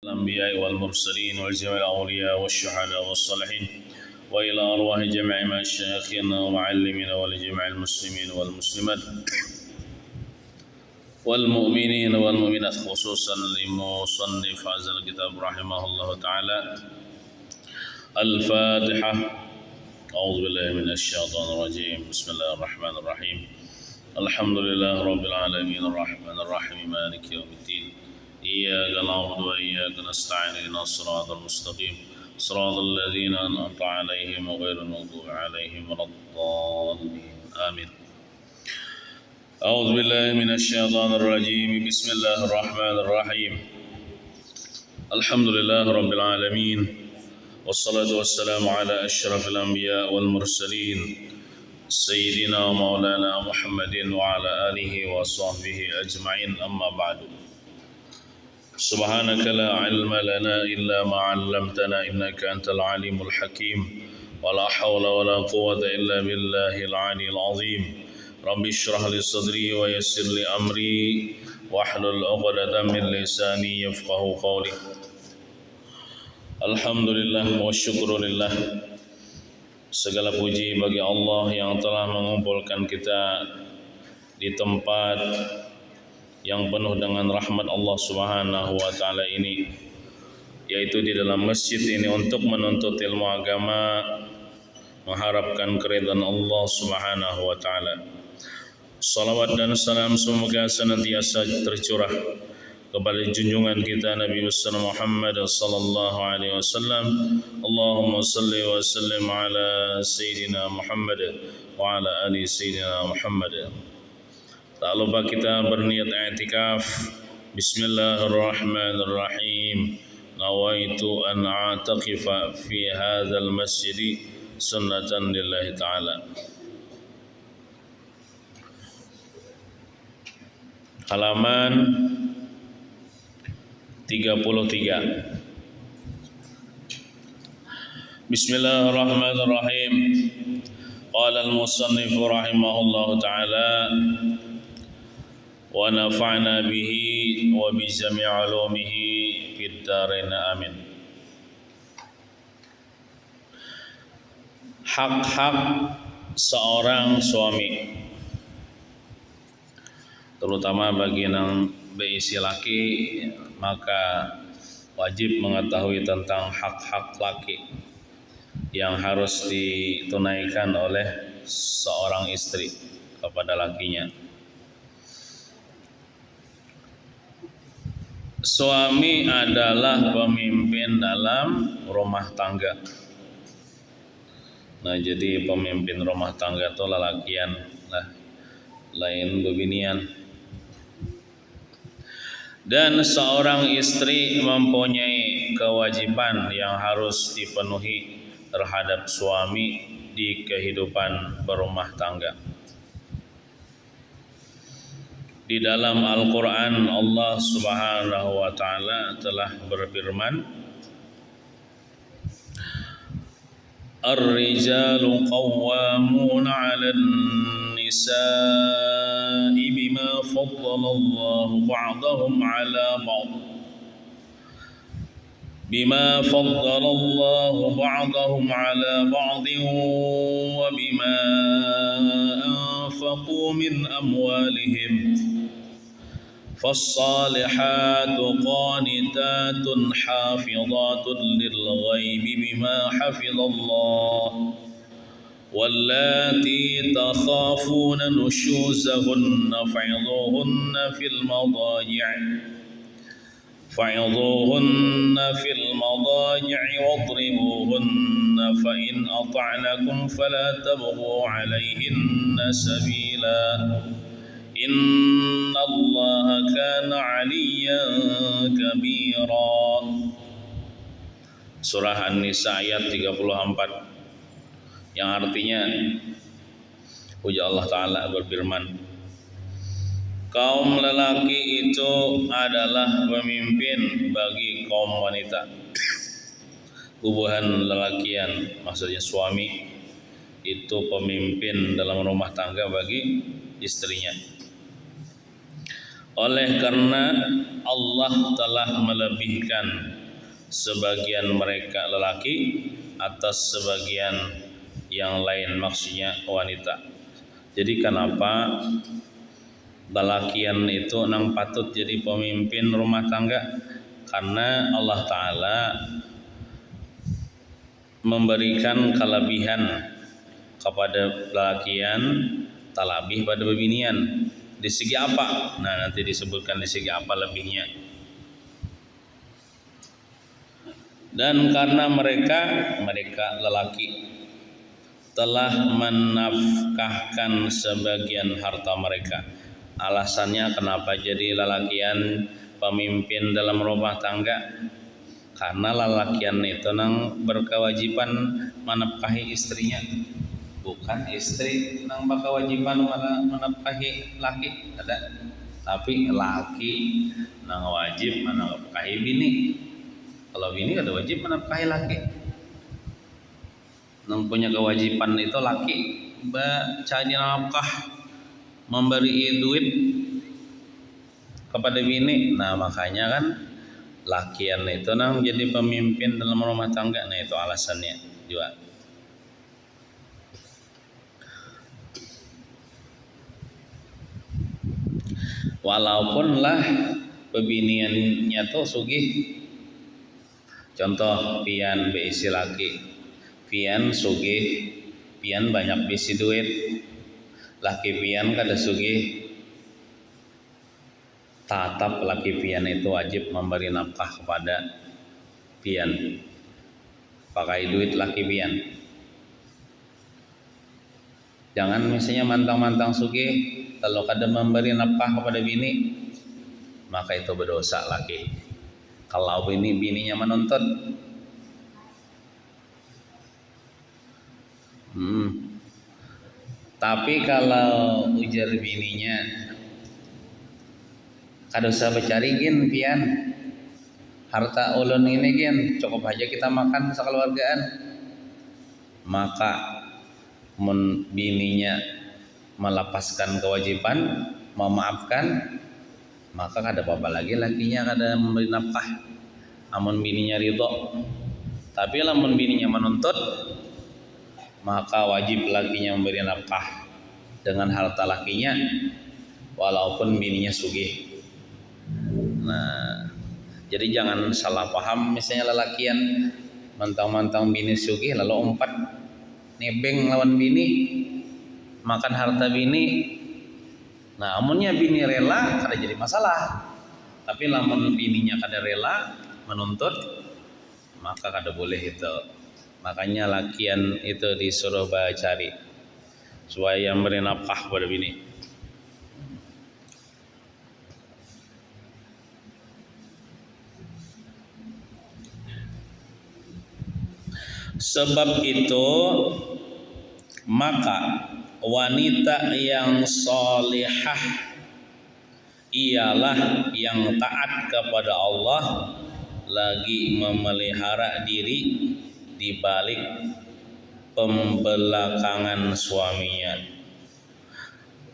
الأنبياء والمرسلين وجميع الأولياء والشهداء والصالحين وإلى أرواح جميع مشايخنا ومعلمنا ولجميع المسلمين والمسلمات والمؤمنين والمؤمنات خصوصا لمصنف هذا الكتاب رحمه الله تعالى. الفاتحة. أعوذ بالله من الشيطان الرجيم. بسم الله الرحمن الرحيم. الحمد لله رب العالمين الرحمن الرحيم مالك يوم الدين. إياك نعبد وإياك نستعين اهدنا الصراط المستقيم صراط الذين أنعمت عليهم غير المغضوب عليهم ولا الضالين آمين. أعوذ بالله من الشيطان الرجيم. بسم الله الرحمن الرحيم. الحمد لله رب العالمين والصلاة والسلام على أشرف الأنبياء والمرسلين سيدنا ومولانا محمد وعلى آله وصحبه أجمعين. أما بعد. سبحانك لا علم لنا إلا ما علمتنا إنك أنت العليم الحكيم ولا حول ولا قوة إلا بالله العلي العظيم. رب اشرح لي صدري ويسر لي أمري واحلل عقدة من لساني يفقه قولي. Alhamdulillah wa syukurillah. Segala puji bagi Allah yang telah mengumpulkan kita di tempat yang penuh dengan rahmat Allah Subhanahu wa taala ini, yaitu di dalam masjid ini untuk menuntut ilmu agama, mengharapkan keridhaan Allah Subhanahu wa taala. Salawat dan salam semoga senantiasa tercurah kepada junjungan kita Nabi besar Muhammad sallallahu alaihi wasallam. Allahumma salli wa sallim ala sayyidina Muhammad wa ala ali sayyidina Muhammad. Tak lupa kita berniat i'tikaf. Bismillahirrahmanirrahim. Nawaitu an a'taqifa fi hadzal masjid sunnatan lillahi ta'ala. Halaman 33. Bismillahirrahmanirrahim. Qala al-musannif rahimahullahu ta'ala wa nafa'na bihi wa bi jami' ulumihi fid dharain amin. Hak-hak seorang suami, terutama bagi yang berisi laki, maka wajib mengetahui tentang hak-hak laki yang harus ditunaikan oleh seorang istri kepada lakinya. Suami adalah pemimpin dalam rumah tangga. Nah, jadi pemimpin rumah tangga itu lelakian lah, lain bebinian. Dan seorang istri mempunyai kewajiban yang harus dipenuhi terhadap suami di kehidupan berumah tangga. Di dalam Al-Quran Allah Subhanahu wa ta'ala telah berfirman, Ar-rijalu qawwamuna 'alan nisa'i bima faddala Allahu ba'dahum 'ala ba'd bima faddala Allahu ba'dahum 'ala ba'din wa bima anfaqu min amwalihim فالصالحات قانتات حافظات للغيب بما حفظ الله واللاتي تخافون نشوزهن فعظوهن في المضاجع واضربوهن فإن أطعنكم فلا تبغوا عليهن سبيلا Inna Allah kana 'aliyyan kabira. Surah An-Nisa ayat 34, yang artinya ujar Allah Ta'ala berfirman, kaum lelaki itu adalah pemimpin bagi kaum wanita. Hubungan lelakian, maksudnya suami itu pemimpin dalam rumah tangga bagi istrinya. Oleh karena Allah telah melebihkan sebagian mereka lelaki atas sebagian yang lain, maksudnya wanita. Jadi kenapa lelakian itu nang patut jadi pemimpin rumah tangga? Karena Allah Ta'ala memberikan kelebihan kepada lelakian, talabih pada bebinian. Di segi apa? Nah, nanti disebutkan di segi apa lebihnya. Dan karena mereka lelaki telah menafkahkan sebagian harta mereka. Alasannya kenapa jadi lelakian pemimpin dalam rumah tangga? Karena lelakian itu nang berkewajiban menafkahi istrinya, bukan istri nang berkewajiban menafkahi laki. Ada, tapi laki nang wajib menafkahi bini. Kalau bini ada wajib menafkahi laki. Nang punya kewajiban itu laki, cari nafkah, memberi duit kepada bini. Nah, makanya kan lakian itu nang jadi pemimpin dalam rumah tangga. Nah, itu alasannya juga. Walaupun lah pebiniannya tuh sugih. Contoh pian beisi laki, pian sugih, pian banyak bisi duit. Laki pian kada sugih, tatap laki pian itu wajib memberi nafkah kepada pian, pakai duit laki pian. Jangan misalnya mantang-mantang sugih kalau kada memberi nafkah kepada bini, maka itu berdosa laki. Kalau bininya menuntut, tapi kalau ujar bininya, kada usah bercari gin pian, harta ulun ini gin, cukup aja kita makan sekeluargaan. Maka bininya melepaskan kewajiban, memaafkan, maka kada apa-apa lagi lakinya kada memberi nafkah. Amun bininya ridho. Tapi lamun bininya menuntut, maka wajib lakinya memberi nafkah dengan harta lakinya, walaupun bininya sugih. Nah, jadi jangan salah paham. Misalnya lelakian mantang-mantang bini sugih lalu umpat nebeng lawan bini, makan harta bini. Nah, amunnya bini rela kada jadi masalah. Tapi lamun bininya kada rela menuntut, maka kada boleh itu. Makanya lakian itu disuruh cari supaya memberi nafkah pada bini. Sebab itu maka wanita yang solihah ialah yang taat kepada Allah, lagi memelihara diri di balik pembelakangan suaminya.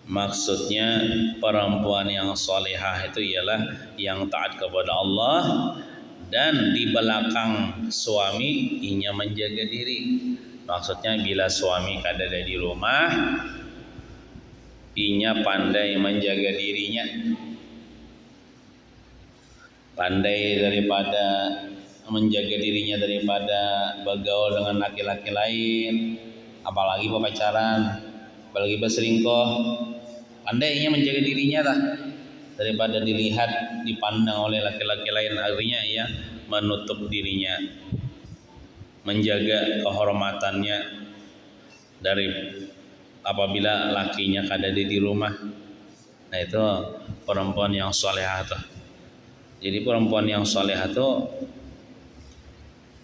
Maksudnya perempuan yang solihah itu ialah yang taat kepada Allah dan di belakang suami inya menjaga diri. Maksudnya bila suami kada ada di rumah, inya pandai menjaga dirinya, pandai daripada menjaga dirinya daripada bergaul dengan laki-laki lain, apalagi pacaran, apalagi berselingkuh. Pandai inya menjaga dirinya lah daripada dilihat, dipandang oleh laki-laki lain. Akhirnya ia menutup dirinya, menjaga kehormatannya dari apabila lakinya kada ada di rumah. Nah, itu perempuan yang solehah tuh. Jadi perempuan yang solehah tuh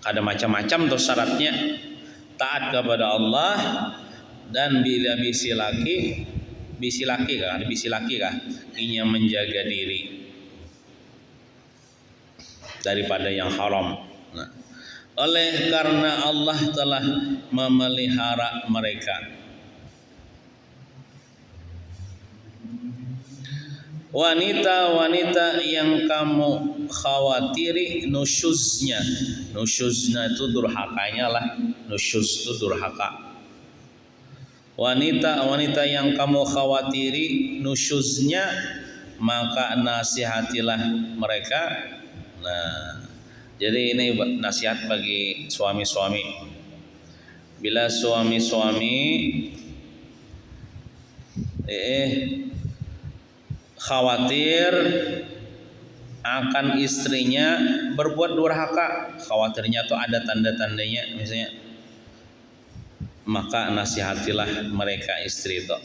ada macam-macam tuh syaratnya. Taat kepada Allah, dan bila bisi laki kah inya menjaga diri daripada yang haram. Nah, oleh karena Allah telah memelihara mereka. wanita-wanita yang kamu khawatiri nusyuznya. Nusyuznya itu durhakanya lah. Nusyuz itu durhaka. Wanita-wanita yang kamu khawatiri nusyuznya, maka nasihatilah mereka. Nah, jadi ini nasihat bagi suami-suami. Bila suami-suami khawatir akan istrinya berbuat durhaka, khawatirnya tuh ada tanda-tandanya misalnya, maka nasihatilah mereka istri itu.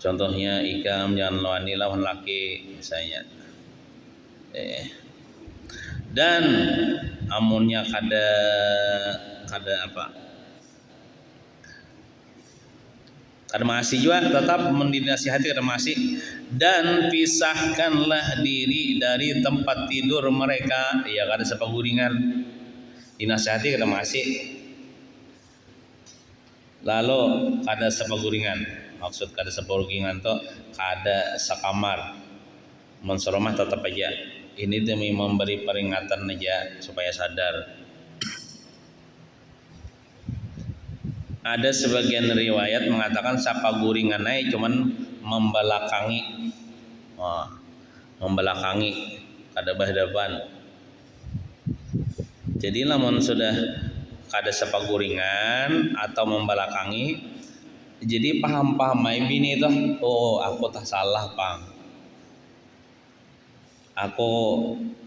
Contohnya ikam jangan lawan laki misalnya. Dan amunnya kada apa? Kada masih juga tetap mendinasihati kada masih, dan pisahkanlah diri dari tempat tidur mereka. Ya kada sepaguringan, dinasihati kada masih, lalu kada sepaguringan. Maksud kada sepaguringan to kada sekamar, mensoromah tetap aja. Ini demi memberi peringatan aja supaya sadar. Ada sebagian riwayat mengatakan sapaguringan aja cuman membelakangi, membelakangi kada berhadapan. Jadi lamun sudah kada sapaguringan atau membelakangi, jadi paham-paham mai bini itu, oh aku tak salah pang, aku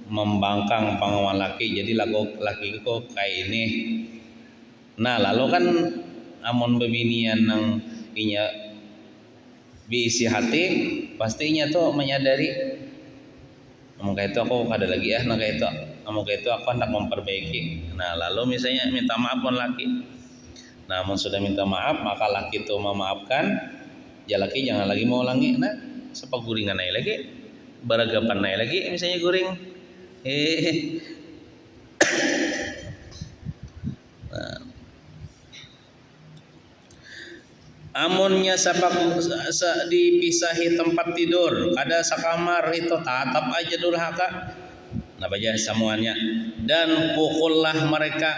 membangkang pangawan laki, jadi laki kok kayak ini. Nah lalu kan amun bebinian nang inya diisi hati, pastinya tuh menyadari, namun kayak itu aku kada lagi nah kayak itu, namun kayak itu aku hendak memperbaiki. Nah lalu misalnya minta maaf pun laki, namun sudah minta maaf maka laki itu memaafkan, ya laki jangan lagi mau ulangi. Nah sepaguringan aja lagi, beragapan aja lagi misalnya guring. Nah, amunnya dipisahi tempat tidur, kada sakamar itu tatap aja durhaka. Napa aja semuanya, dan pukullah mereka.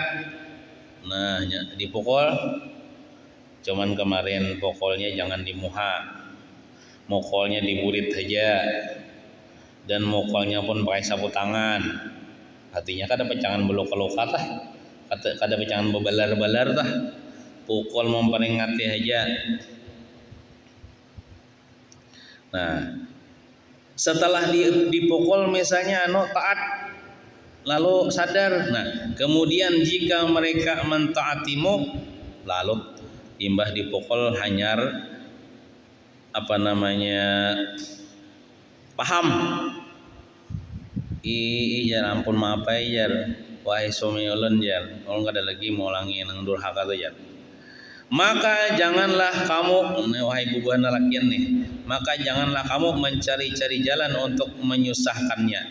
Nah, dipukul. Cuman kemarin pukulnya jangan di muha, mukulnya di burit aja, dan mukulnya pun pakai sapu tangan. Artinya kada pecangan beluka-luka lah, kada pecangan bebalar-balar lah. Pukul memperingati aja. Nah, setelah dipukul misalnya taat lalu sadar. Nah, kemudian jika mereka mentaatimu, lalu imbah dipukul hanyar apa namanya paham. Jar ampun maaf ya jar, wahai suami ulun jar, ulun kada lagi mau ulangi nang durhaka tu jar. Maka janganlah kamu, wahai bubuhan lalakian nih, maka janganlah kamu mencari-cari jalan untuk menyusahkannya.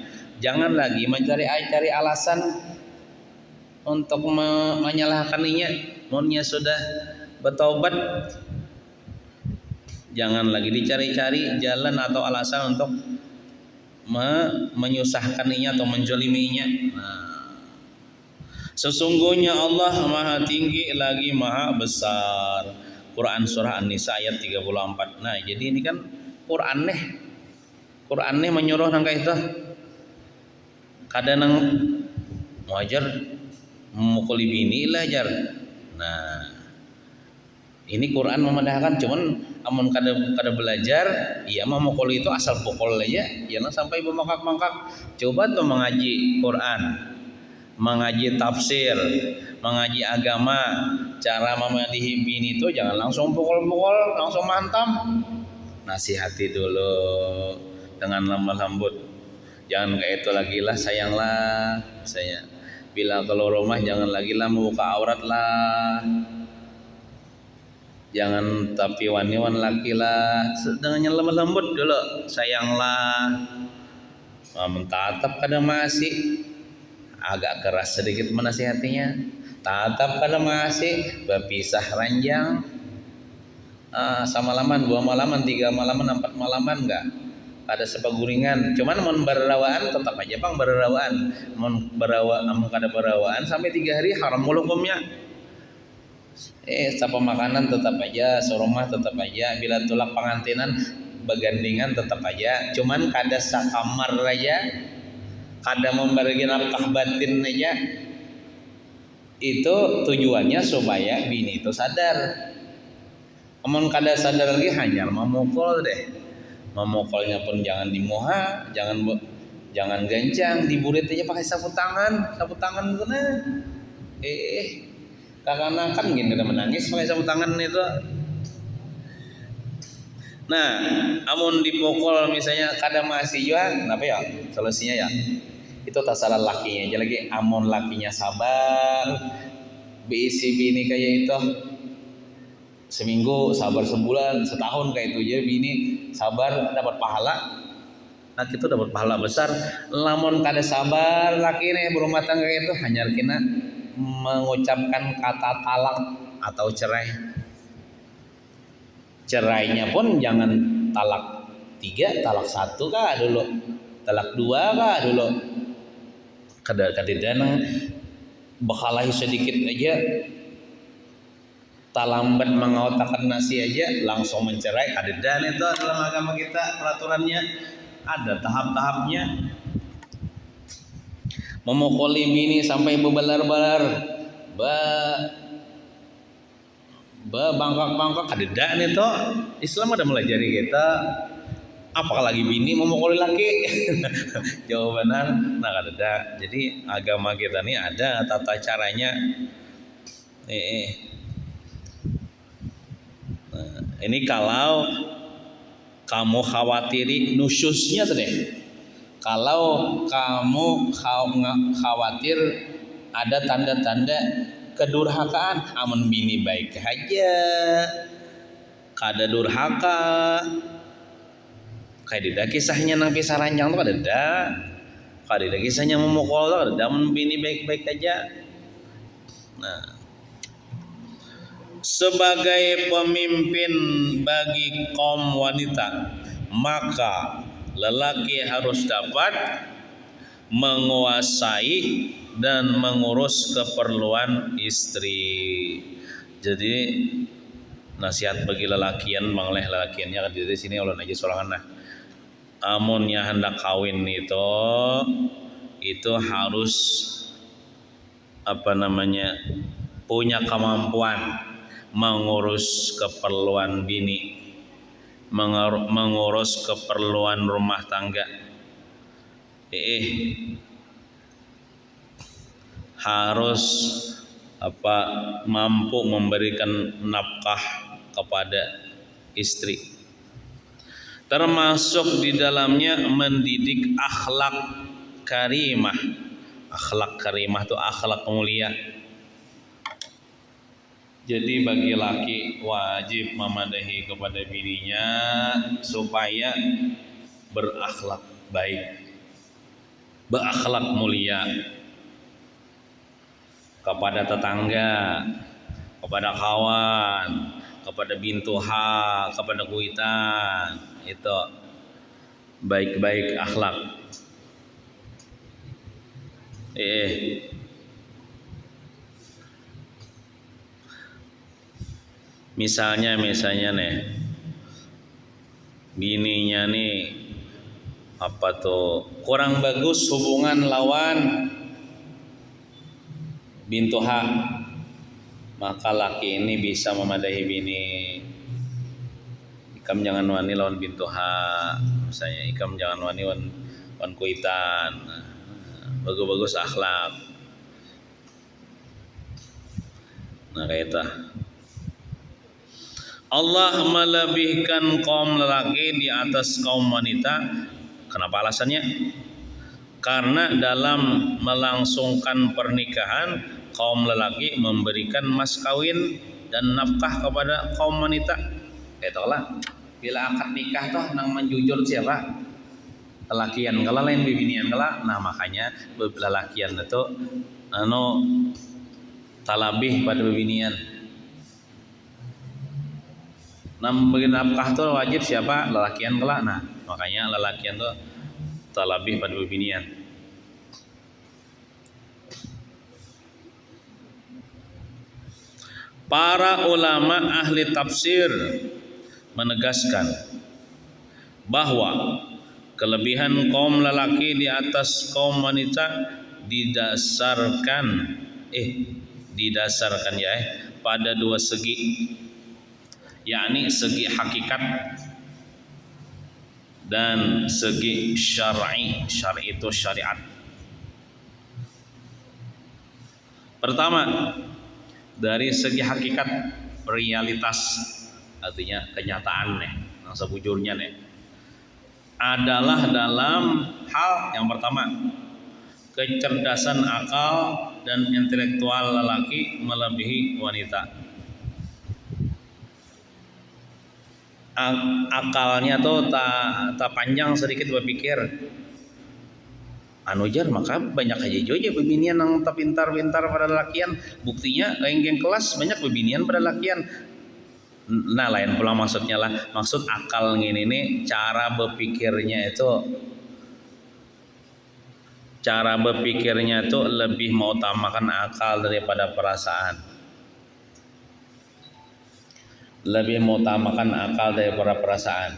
Jangan lagi cari alasan untuk menyalahkannya. Munnya sudah bertaubat, jangan lagi dicari-cari jalan atau alasan untuk menyusahkannya atau menjoliminya. Nah, sesungguhnya Allah Maha Tinggi lagi Maha Besar. Quran surah An-Nisa ayat 34. Nah, jadi ini kan Quran nih menyuruh nang kayak itu. Kada nang wajar memukuli bini lah jar. Nah, ini Quran memandahkan, cuman amun kada belajar, iya memukuli itu asal pukul aja, jangan sampai bemangkak-mangkak. Coba tuh mengaji Quran, mengaji tafsir, mengaji agama, cara memadihi bini itu jangan langsung pukul-pukul, langsung mantam. Nasihati dulu dengan lemah lembut. Jangan kayak itu lagi lah, sayanglah saya. Bila keluar rumah jangan lagi lah membuka aurat lah. Jangan tapi wani-wan laki lah. Dengan lemah lembut dulu, sayanglah. Mentatap kada masih, agak keras sedikit menasihatinya. Tatap kada masih, berpisah ranjang. Sama malaman, 2 malaman, 3 malaman, 4 malaman enggak. kada sepaguringan. Cuman mun berawaan tetap aja bang berawaan. Mun kada berawaan sampai 3 hari haram mulu hukumnya. Sapa makanan tetap aja, soromah tetap aja, bila tulak pengantinan begandingan tetap aja. Cuman kada sakamar aja, kada memberi nafkah batin aja. Itu tujuannya supaya bini itu sadar. Amun kada sadar lagi hanyar memukul deh. Memukulnya pun jangan dimuha, jangan gancang, diburit aja pakai sapu tangan itu nah. Kakak-kakak gini udah menangis pakai sapu tangan itu. Nah, amun dipukul misalnya kada masih juga, kenapa ya? Solusinya ya itu tak salah lakinya aja lagi. Amun lakinya sabar, beisi bini kayak itu seminggu, sabar sebulan, setahun kayak itu aja bini sabar dapat pahala. Laki itu dapat pahala besar. Lamun kada sabar laki ini berumah tangga itu hanya kena mengucapkan kata talak atau cerai. Cerainya pun jangan talak 3, talak 1 kah dulu, talak 2 kah dulu. Kadang bekalahi sedikit aja, talambat mengotakkan nasi aja langsung mencerai. Kadang itu dalam agama kita peraturannya ada tahap-tahapnya. Memukuli bini sampai bebalar-balar, bangkak-bangkak kadang itu Islam ada melajari kita. Apalagi bini memukuli laki. Jawabannya nah kada. Jadi agama kita ini ada tata caranya. Nah, ini kalau kamu khawatiri nusyusnya tuh deh. Kalau kamu khawatir ada tanda-tanda kedurhakaan, amun bini baik aja, kada durhaka. Kayak kisahnya nang pisah ranjang tuh kada kisahnya memukul tuh kada, amun bini baik-baik aja. Nah, sebagai pemimpin bagi kaum wanita, maka lelaki harus dapat menguasai dan mengurus keperluan istri. Jadi nasihat bagi lelakian, mangleh lelakiannya kan di sini ulun aja sorangan nah. Amunnya hendak kawin itu harus punya kemampuan mengurus keperluan bini, mengurus keperluan rumah tangga. Harus mampu memberikan nafkah kepada istri. Termasuk di dalamnya mendidik akhlak karimah. Akhlak karimah itu akhlak mulia. Jadi bagi laki wajib memadahi kepada bininya supaya berakhlak baik, berakhlak mulia kepada tetangga, kepada kawan, kepada bintuha, kepada kuitan, itu baik-baik akhlak. Misalnya nih bininya nih kurang bagus hubungan lawan bintuha, maka laki ini bisa memadahi bini. Ikam jangan wani lawan bintuha, misalnya ikam jangan wani lawan kuitan. Bagus-bagus akhlak. Nah kayak itu. Allah melebihkan kaum lelaki di atas kaum wanita. Kenapa alasannya? Karena dalam melangsungkan pernikahan, kaum lelaki memberikan mas kawin dan nafkah kepada kaum wanita. Itulah bila akad nikah toh nang menjujur siapa? Lelakian, kalau lain bibinian kala. Nah makanya lelakian itu talabih pada bibinian. bagi nafkah tuh wajib siapa? Lelakian kelak. Nah, makanya lelakian tuh terlebih pada bebinian. Para ulama ahli tafsir menegaskan bahwa kelebihan kaum lelaki di atas kaum wanita didasarkan pada dua segi, yakni segi hakikat dan segi syar'i. Syar'i itu syariat. Pertama, dari segi hakikat, realitas, artinya kenyataan yang sebujurnya adalah dalam hal yang pertama, kecerdasan akal dan intelektual lelaki melebihi wanita. Akalnya tuh tak panjang sedikit berpikir anu jar, maka banyak aja bebinian yang tak pintar-pintar pada lelakian. Buktinya geng kelas banyak bebinian pada lelakian. Nah, lain pula maksudnya lah, maksud akal ini cara berpikirnya itu lebih mengutamakan akal daripada perasaan. Lebih mengutamakan akal daripada perasaan.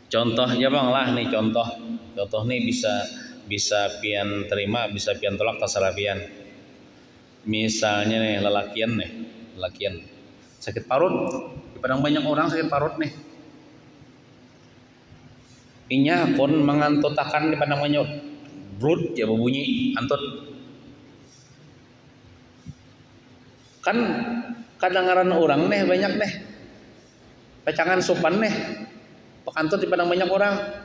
Contohnya bang lah nih, contoh nih bisa pian terima, bisa pian tolak, terserah pian. Misalnya nih lelakian sakit parut, di Padang banyak orang sakit parut nih. Inya pun mengantutakan di Padang banyak brut ya berbunyi antut. Kan kadangaran orang banyak pecangan sopan pekantut di Padang banyak orang.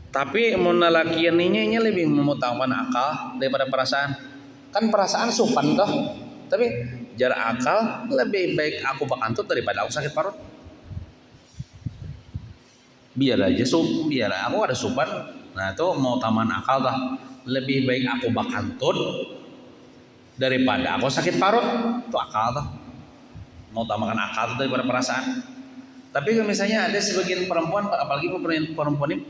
Tapi mau lelakian ini lebih memutamakan akal daripada perasaan. Kan perasaan sopan toh, tapi jarak akal lebih baik aku pekantut daripada aku sakit parut. Biar aku ada sopan. Nah itu mau taman akal toh, lebih baik aku bakantut daripada aku sakit parut. Itu akal toh, mau utamakan akal daripada perasaan. Tapi kalau misalnya ada sebagian perempuan, apalagi perempuan ini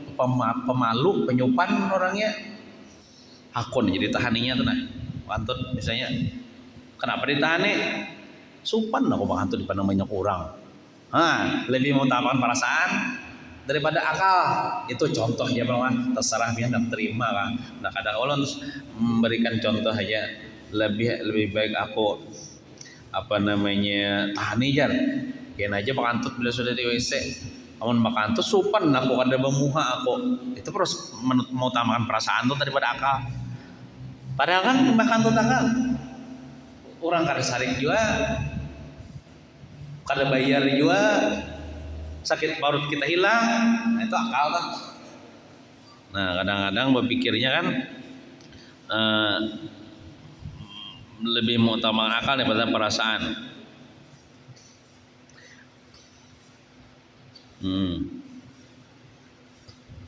pemalu, penyupan orangnya, hakun jadi tahaninya tuh pantut misalnya. Kenapa ditahan Supan aku pantut di pandang banyak orang. Lebih mengutamakan perasaan daripada akal. Itu contoh ya bang, terserah dia tidak terima kan. Nah kadang Allah memberikan contoh aja, lebih baik aku tahani jar. Kian aja pakantut bila sudah di WC, namun pakantut supan aku kada bemuha aku. Itu terus mengutamakan perasaan tuh daripada akal. Padahal kan pakantut akal, orang kada sarik juga, kada bayar juga, sakit parut kita hilang, nah itu akal tuh. Nah kadang-kadang berpikirnya kan lebih mengutamakan akal daripada perasaan.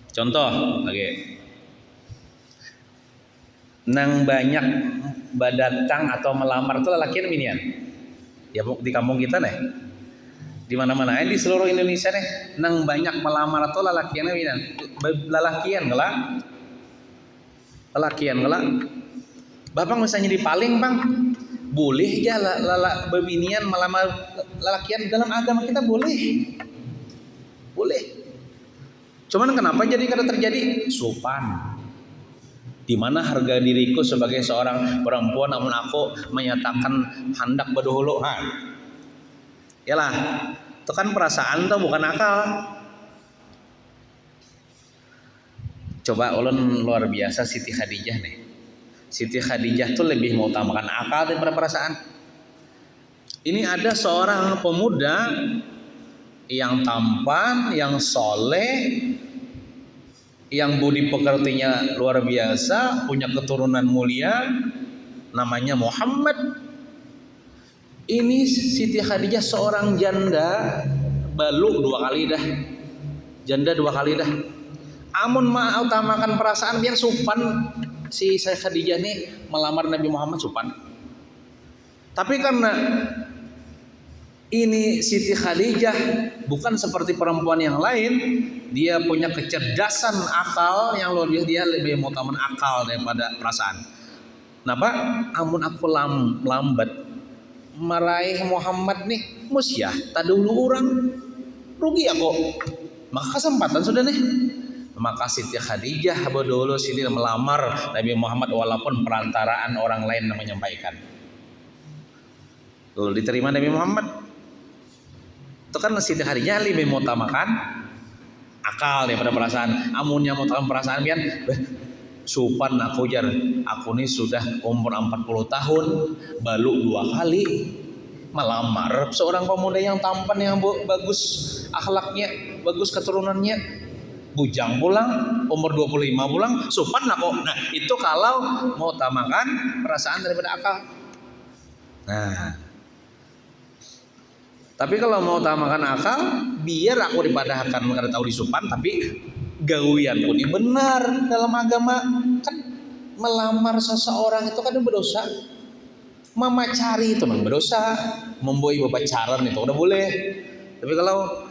Contoh lagi, nang banyak badatang atau melamar itu lelakian minian. Ya di kampung kita di mana-mana di seluruh Indonesia nang banyak melamar atau lelakian minian. Lelakian gelak. Bapak misalnya dipaling bang, boleh ya bebinian melamar lelakian dalam agama kita boleh. Cuman kenapa jadi kada terjadi? Sopan. Di mana harga diriku sebagai seorang perempuan, namun aku menyatakan hendak berdahulu. Yalah, itu kan perasaan tuh bukan akal. Coba ulun luar biasa Siti Khadijah Siti Khadijah tuh lebih mengutamakan akal daripada perasaan. Ini ada seorang pemuda yang tampan, yang soleh, yang budi pekertinya luar biasa, punya keturunan mulia, namanya Muhammad. Ini Siti Khadijah seorang janda, balu 2 kali dah, janda 2 kali dah. Amun utamakan perasaan biar sopan, si Khadijah nih melamar Nabi Muhammad sopan. Tapi karena Ini Siti Khadijah bukan seperti perempuan yang lain, dia punya kecerdasan akal yang luar biasa, dia lebih mengutamakan akal daripada perasaan. Kenapa? Amun aku lambat meraih Muhammad nih musyah, tak dulu orang rugi aku. Maka kesempatan sudah nih. Maka Siti Khadijah dulu sini melamar Nabi Muhammad walaupun perantaraan orang lain yang menyampaikan. Lalu diterima Nabi Muhammad. Itu kan Siti Khadijah lebih mengutamakan akal daripada perasaan. Amunnya mengutamakan perasaan pian, supan aku jar. Aku nih sudah umur 40 tahun, baru 2 kali melamar seorang pemuda yang tampan, yang bagus akhlaknya, bagus keturunannya, bujang pulang, umur 25 pulang, supan aku. Nah, itu kalau mau utamakan perasaan daripada akal. Nah, tapi kalau mau utamakan akal, biar aku dipadahkan karena tahu disupan, tapi gawian pun ini benar dalam agama. Kan melamar seseorang itu kan berdosa. Memacari itu memang berdosa. Memboi pacaran itu udah boleh. Tapi kalau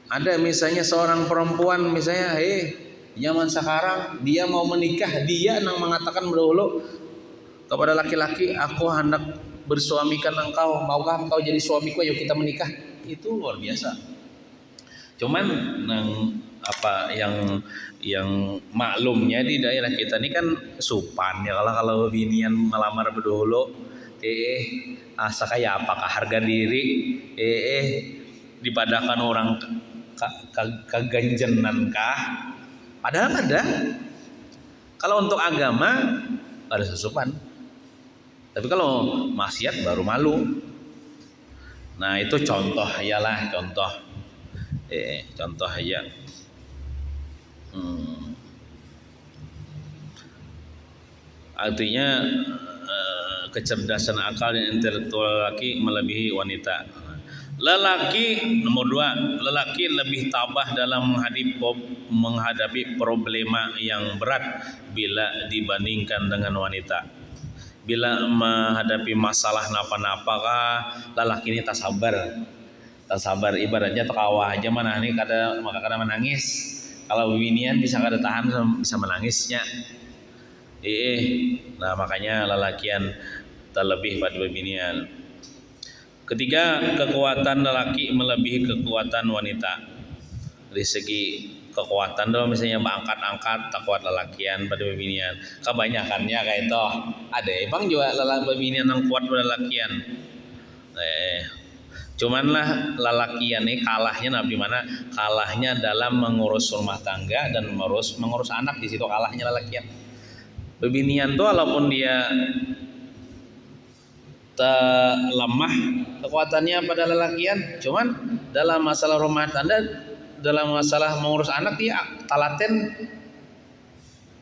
ada misalnya seorang perempuan misalnya, zaman sekarang dia mau menikah, dia yang mengatakan dahulu kepada laki-laki, aku hendak bersuamikan engkau, maukah engkau jadi suamiku, ayo kita menikah. Itu luar biasa. Cuman apa yang maklumnya di daerah kita ini kan supan ya, kalau binian melamar berdulu asa kayak apakah harga diri dipadahkan orang keganjenan kah, padahal ada. Kalau untuk agama ada sesupan, tapi kalau maksiat baru malu. Nah itu contoh iyalah, contoh aja. Artinya kecerdasan akal dan intelektual lelaki melebihi wanita. Lelaki nomor 2, lelaki lebih tabah dalam menghadapi problema yang berat bila dibandingkan dengan wanita. Bila menghadapi masalah napa-napakah, lelaki ini tak sabar, ibaratnya terkawah aja mana nih kadang menangis. Kalau binian bisa kada tahan, bisa menangisnya. Nah makanya lelakian terlebih pada binian. Ketiga, kekuatan lelaki melebihi kekuatan wanita. Dari segi kekuatan dong, misalnya angkat tak kuat lelakian pada binian. Kebanyakannya kayak itu. Ada bang juga binian yang kuat pada lelakian. Cuman lah lelakian ini kalahnya di mana? Kalahnya dalam mengurus rumah tangga dan mengurus anak, di situ kalahnya lelakian. Bebinian tuh walaupun dia lemah kekuatannya pada lelakian, cuman dalam masalah rumah tangga, dalam masalah mengurus anak dia talaten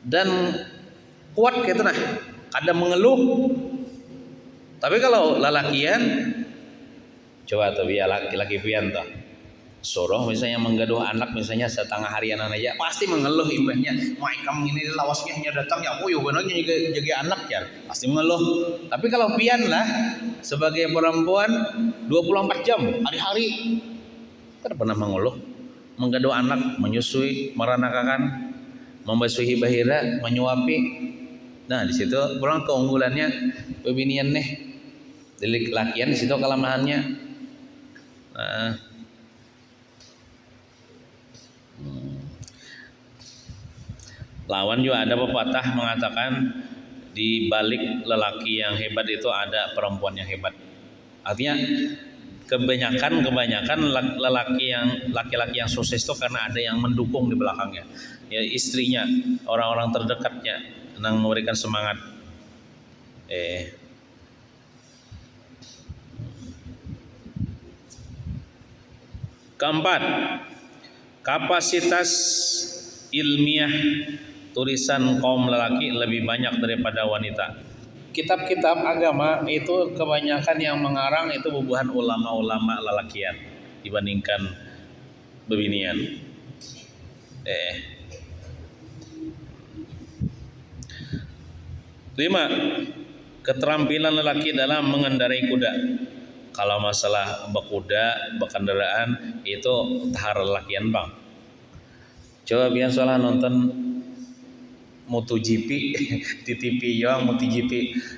dan kuat gitu nah. Kadang mengeluh. Tapi kalau lelakian, coba tuh biar laki-laki pian tuh suruh misalnya menggaduh anak misalnya setengah harian aja, pasti mengeluh ibunya, "Wah, kamu ini lawasnya hanya datang ya, aku yo benernya jaga anak ya." Pasti mengeluh. Tapi kalau pian lah sebagai perempuan 24 jam hari-hari kan pernah mengeluh, menggaduh anak, menyusui, meranakakan, membasuhi bahira, menyuapi. Nah, di situ pulang keunggulannya pebinian nih. Dari lakian di situ kelemahannya. Nah, lawan juga ada pepatah mengatakan di balik lelaki yang hebat itu ada perempuan yang hebat. Artinya kebanyakan laki-laki yang sukses itu karena ada yang mendukung di belakangnya. Ya istrinya, orang-orang terdekatnya yang memberikan semangat. Keempat, kapasitas ilmiah tulisan kaum lelaki lebih banyak daripada wanita. Kitab-kitab agama itu kebanyakan yang mengarang itu bubuhan ulama-ulama lelakian dibandingkan bebinian. 5. Keterampilan lelaki dalam mengendarai kuda. Kalau masalah berkuda, berkendaraan itu tahar lelakian bang. Coba biar soalnya nonton MotoGP di TV ya MotoGP.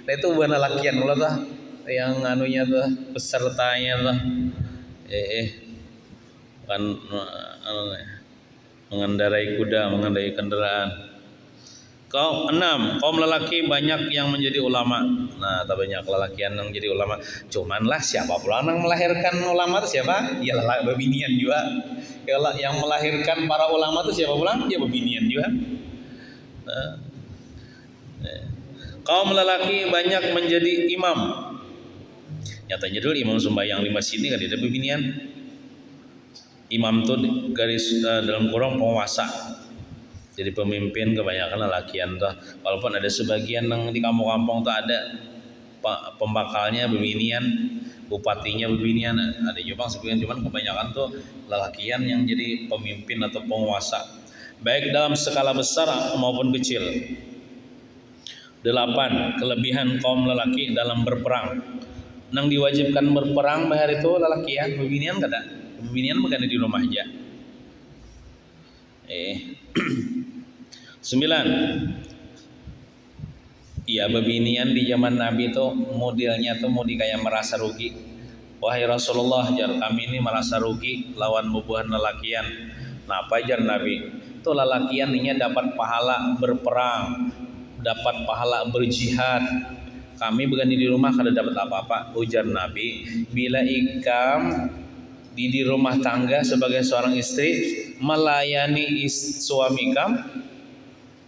Nah itu bukan lelakian lo tuh yang anunya tuh pesertanya tuh kan mengendarai kuda, mengendarai kendaraan. Kaum lelaki banyak yang menjadi ulama. Nah, tak banyak lelakian yang menjadi ulama. Cuman lah siapa pula yang melahirkan ulama itu siapa? Ya bebinian juga. Yang melahirkan para ulama itu siapa pula? Ya bebinian juga. Nah, kaum lelaki banyak menjadi imam. Nyatanya dulu imam sembahyang di masjid ini kan ada bebinian. Imam tuh garis dalam kurung penguasa. Jadi pemimpin kebanyakan lelakian tuh. Walaupun ada sebagian yang di kampung-kampung tuh ada pembakalnya bebinian, bupatinya bebinian, ada juga sebagian, cuman kebanyakan tuh lelakian yang jadi pemimpin atau penguasa, baik dalam skala besar maupun kecil. 8. Kelebihan kaum lelaki dalam berperang. Nang diwajibkan berperang bahar itu lelakian, bebinian kada. Bebinian bukan di rumah aja. 9. Iya bebinian di zaman Nabi itu modelnya tuh mudi kayak merasa rugi. Wahai Rasulullah, jar kami ini merasa rugi lawan bubuhan lelakian. Nah apa jar Nabi? Itu lelakian ini dapat pahala berperang, dapat pahala berjihad. Kami bukan di rumah kada dapat apa-apa. Ujar Nabi, bila ikam di rumah tangga sebagai seorang istri melayani suami kam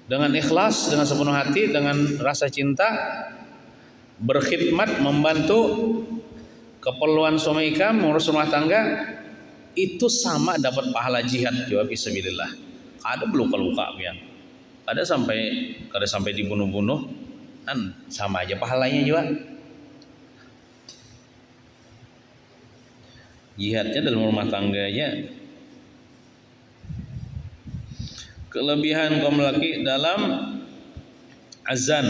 dengan ikhlas, dengan sepenuh hati, dengan rasa cinta, berkhidmat, membantu keperluan suami kam, mengurus rumah tangga, itu sama dapat pahala jihad juga fisabilillah. Ada luka-luka ya, ada sampai dibunuh-bunuh, kan sama aja pahalanya juga. Jihadnya dalam rumah tangga aja. Kelebihan kaum lelaki dalam azan.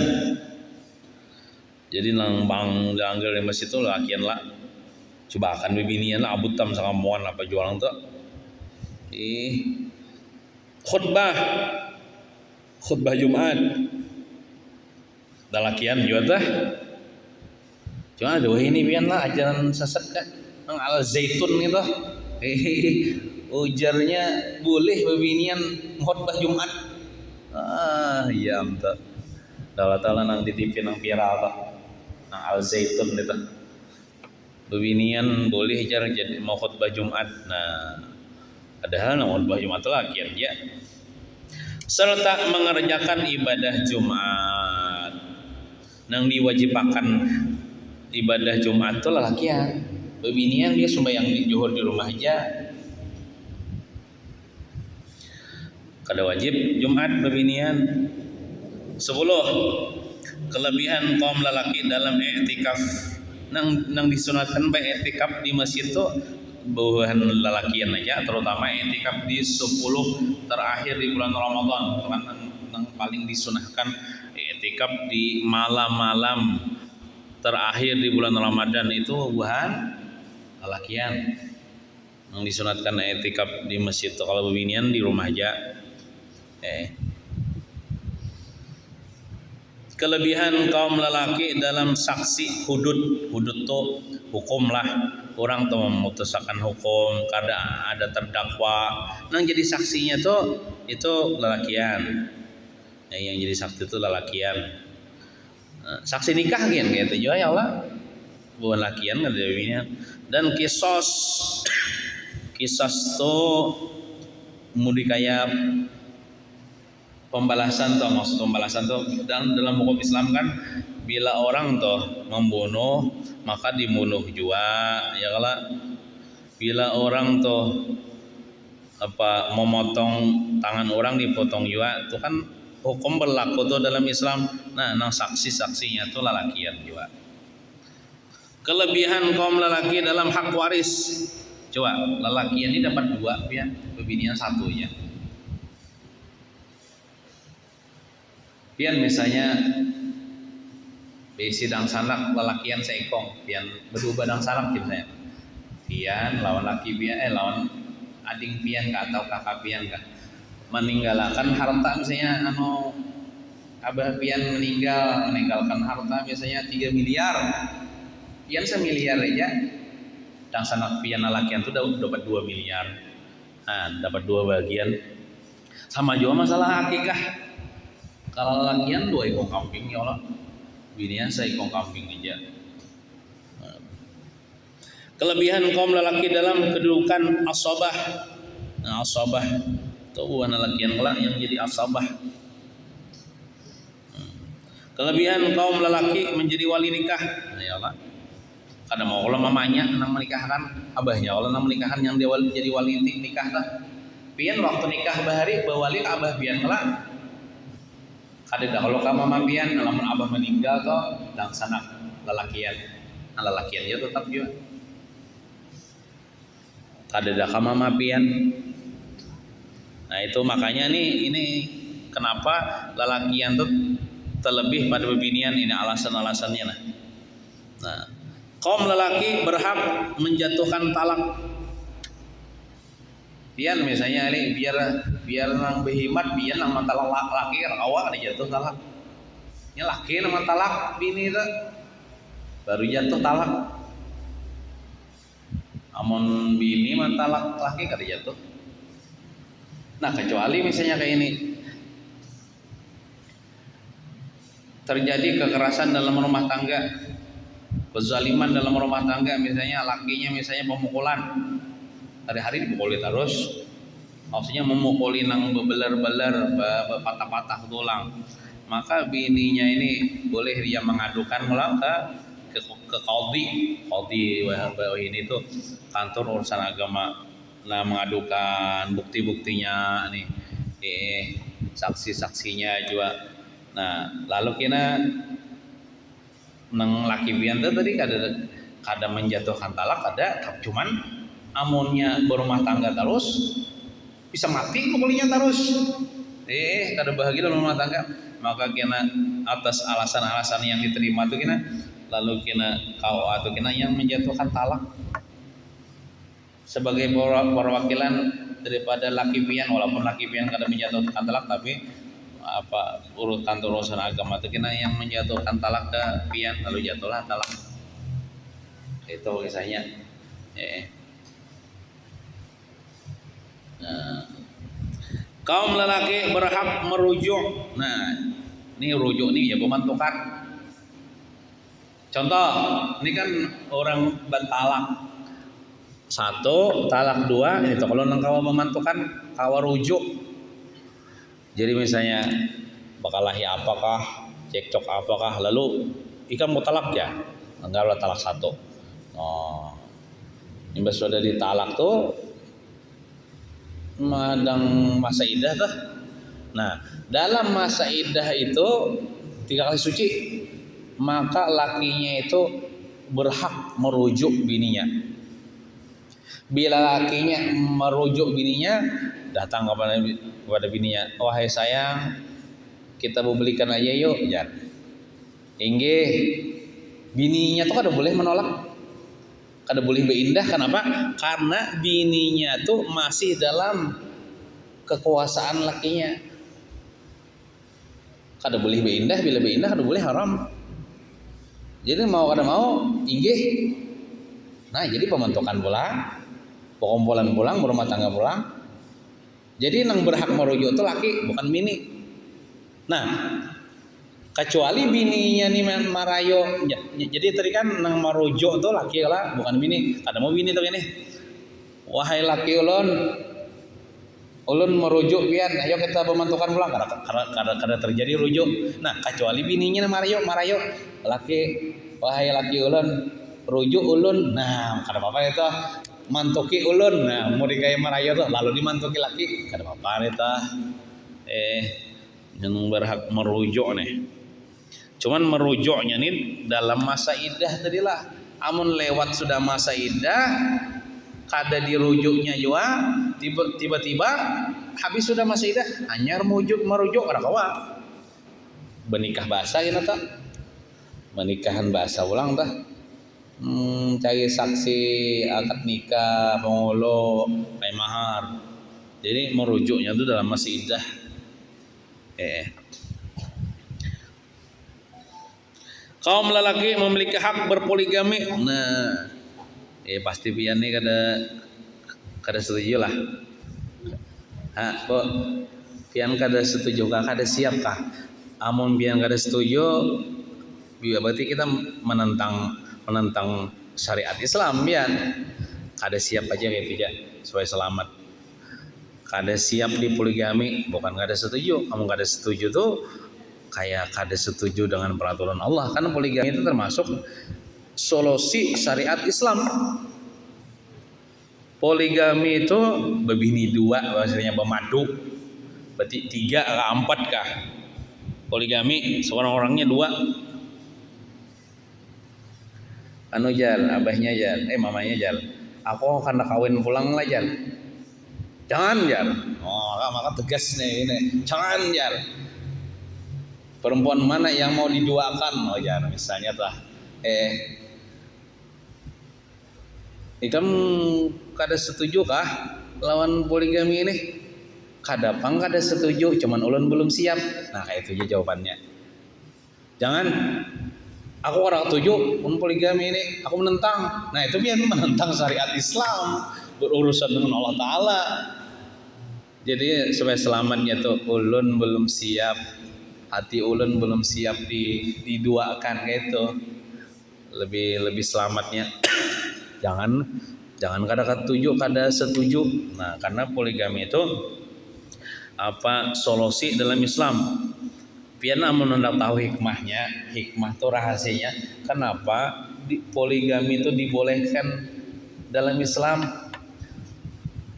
Jadi nang bang angger di masjid itu lakian lah. Coba akan bebinian lah abut tam sakamuan apa jualan tuh. Khutbah Jumat. Dalakian juga dah. Cuma ada ini pian lah ajaran sesat kan. Nang al zaitun gitu. Ujarnya boleh bebinian khutbah Jumat. Iya entah. Dala-dala nang di TV nang viral tuh. Nang al zaitun itu. Bebinian boleh jadi mau khutbah Jumat. Nah, padahal nang khutbah Jumat itu laki aja. Serta mengerjakan ibadah Jumat. Nang diwajibakan ibadah Jumat itu lelakian. Bebinian dia sembahyang di zuhur di rumah aja. Kada wajib Jumat bebinian. 10. Kelebihan kaum lelaki dalam i'tikaf. Nang disunatkan bae i'tikaf di masjid itu bukan lelakian aja, terutama i'tikaf di 10 terakhir di bulan Ramadan. Kan nang paling disunahkan i'tikaf di malam-malam terakhir di bulan Ramadan itu bukan lelakian. Nang disunatkan i'tikaf di masjid itu kalau bebinian di rumah aja. Kelebihan kaum lelaki dalam saksi hudud tuh hukum lah, orang tuh memutuskan hukum kada ada terdakwa nang jadi saksinya tuh itu lelakian. Yang jadi saksi itu lelakian. Saksi nikah kan gitu juga ya Allah bukan lakian kada bebinian. Dan kisos tuh mudi kayak pembalasan tuh, maksud pembalasan tuh dalam hukum Islam kan bila orang tuh membunuh maka dibunuh juga ya kalau bila orang tuh memotong tangan orang dipotong juga itu kan hukum berlaku tuh dalam Islam. Nah saksinya tuh lelakian juga. Kelebihan kaum lelaki dalam hak waris. Coba lelakian ini dapat 2 ya, bebinian 1 ya. Pian misalnya bisi dang sanak lalakian seekong pian berdua badang sanak gitu pian lawan laki pian lawan ading pian atau kakak pian meninggalkan harta misalnya abah pian meninggalkan harta biasanya 3 miliar pian 1 miliar aja dang sanak pian lalakian tuh dapat 2 miliar. Nah, dapat 2 bagian. Sama juga masalah akikah. Kalau lalakian 2 ekor kambing ya Allah. Binian 1 ekor kambing aja. Kelebihan kaum lelaki dalam kedudukan asabah. Nah, asabah itu bukan lelakian kelak yang jadi asabah. Kelebihan kaum lelaki menjadi wali nikah. Nah, ya Allah. Kada mau kalau mamanya nang menikahkan abahnya kalau nang menikahan yang dia jadi wali nikah dah. Pian waktu nikah bahari bawali abah pian kelak. Kada dah kalau ka mama pian lamun abah meninggal toh dang sanak lelakian. Nah, lelakian dia tetap juga. Kada dah ka mama pian. Nah, itu makanya ini kenapa lelakian tuh terlebih pada bebinian ini alasan-alasannya nah. Kaum lelaki berhak menjatuhkan talak. Pian misalnya ini biar nang behimat biar nang talak laki awak dijatuh talak. Nya laki nang talak bini itu baru jatuh talak. Amun bini mah talak laki kada jatuh. Nah, kecuali misalnya kayak ini. Terjadi kekerasan dalam rumah tangga. Kezaliman dalam rumah tangga misalnya lakinya misalnya pemukulan hari-hari dipukuli terus maksudnya memukuli nang bebeler-beler patah-patah tulang maka bininya ini boleh dia mengadukan ulang ke qadhi ini tuh kantor urusan agama nah mengadukan bukti-buktinya nih saksi-saksinya juga nah lalu kena nang laki pian tadi kada menjatuhkan talak cuman amunnya berumah tangga terus bisa mati pukulinya terus kada bahagia dalam rumah tangga maka kena atas alasan-alasan yang diterima tuh kena lalu kena KUA atau kena yang menjatuhkan talak sebagai perwakilan daripada laki pian walaupun laki pian kada menjatuhkan talak tapi urutan urusan agama itu kena yang menjatuhkan talak ke pian lalu jatuhlah talak itu kisahnya nah, kaum lelaki berhak merujuk nah ini rujuk nih ya pemantukan contoh ini kan orang bertalak 1 talak 2 itu kalau nang kawa memantukan kawa rujuk. Jadi misalnya bakalahi apakah, cekcok apakah, lalu ikan mau talak ya, anggaplah talak 1. Oh, imbas sudah ditalak tuh, madang masa idah tuh. Nah, dalam masa idah itu 3 kali suci, maka lakinya itu berhak merujuk bininya. Bila lakinya merujuk bininya, datang kepada bininya, wahai sayang, kita mau belikan aja yuk, jar. Inggih, bininya tuh kada boleh menolak, kada boleh berindah. Kenapa? Karena bininya tuh masih dalam kekuasaan lakinya. Kada boleh berindah, bila berindah kada boleh haram. Jadi mau kada mau, inggih. Nah, jadi pemantukan pulang, pekumpulan pulang, berumah tangga pulang. Jadi nang berhak merujuk itu laki bukan bini. Nah, kecuali bininya nih marayo. Jadi tadi kan nang merujuk itu laki lah bukan bini. Kada mau bini tapi nih. Wahai laki ulun merujuk pian, ayo kita pemantukan pulang kada terjadi rujuk. Nah, kecuali bininya marayo laki wahai laki ulun rujuk ulun. Nah, kada apa-apa itu. Mantuki ulun, nah mau dikaya marayo tuh, lalu dimantuki laki, kada apa-apa itu. Yang berhak merujuk nih. Cuman merujuknya nih dalam masa idah tadilah. Amun lewat sudah masa idah, kada dirujuknya juga, tiba-tiba habis sudah masa idah, hanya merujuk kada kawa. Benikah basah gitu tuh. Menikahan bahasa ulang dah. Cari saksi akad nikah, pengolo, pay mahar. Jadi merujuknya itu dalam masa iddah. Kaum lelaki memiliki hak berpoligami. Nah, pasti pian nih kada setuju lah. Kok pian kada setuju kah? Kada siap kah? Amun pian kada setuju, berarti kita menentang syariat Islam pian. Kada siap aja kayak tidak supaya selamat. Kada siap di poligami, bukan kada setuju. Kamu kada setuju tuh kayak kada setuju dengan peraturan Allah. Karena poligami itu termasuk solusi syariat Islam. Poligami itu bebini dua, bahasanya bermadu. Berarti 3 atau 4 kah? Poligami seorang orangnya 2. Anu Jal, abahnya Jal, mamanya Jal. Aku akan kawin pulang lah Jal. Jangan Jal. Maka tegas nih ini. Jangan Jal. Perempuan mana yang mau diduakan? Jal, misalnya lah. Ikam kada setuju kah lawan poligami ini? Kadapang kada setuju, cuman ulun belum siap. Nah, kayak itu aja jawabannya. Jangan. Aku orang setuju poligami ini, aku menentang. Nah, itu biar menentang syariat Islam, berurusan dengan Allah Ta'ala. Jadi supaya selamatnya tuh ulun belum siap, hati ulun belum siap diduakan gitu. Lebih selamatnya jangan kada setuju. Nah, karena poligami itu solusi dalam Islam. Pian amun hendak tahu hikmah itu rahasianya kenapa poligami itu dibolehkan dalam Islam.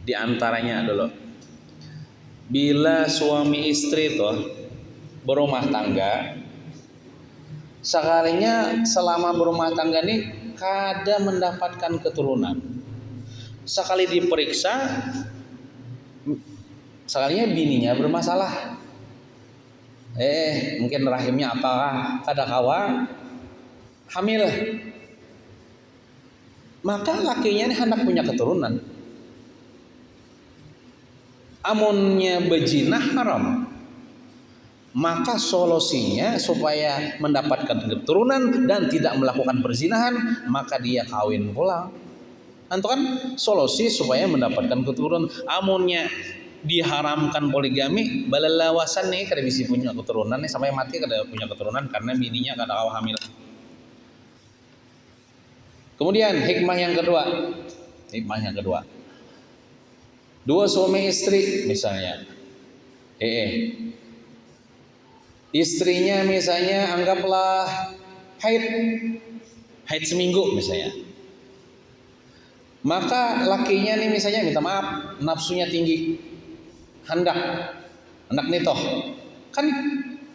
Di antaranya dulu, bila suami istri itu berumah tangga, sekalinya selama berumah tangga ini kada mendapatkan keturunan. Sekali diperiksa, sekalinya bininya bermasalah. Mungkin rahimnya apakah kada kawa hamil. Maka lakinya ini hendak punya keturunan. Amunnya bezinah haram. Maka solusinya supaya mendapatkan keturunan dan tidak melakukan perzinahan, maka dia kawin pulang. Itu kan solusi supaya mendapatkan keturunan. Amunnya diharamkan poligami, balalawasan nih kada bisa punya keturunan nih sampai mati kada punya keturunan karena bininya kada kawa hamil. Kemudian hikmah yang kedua. Dua suami istri misalnya. Istrinya misalnya anggaplah haid seminggu misalnya. Maka lakinya nih misalnya minta maaf, nafsunya tinggi. Hendak nitoh. Kan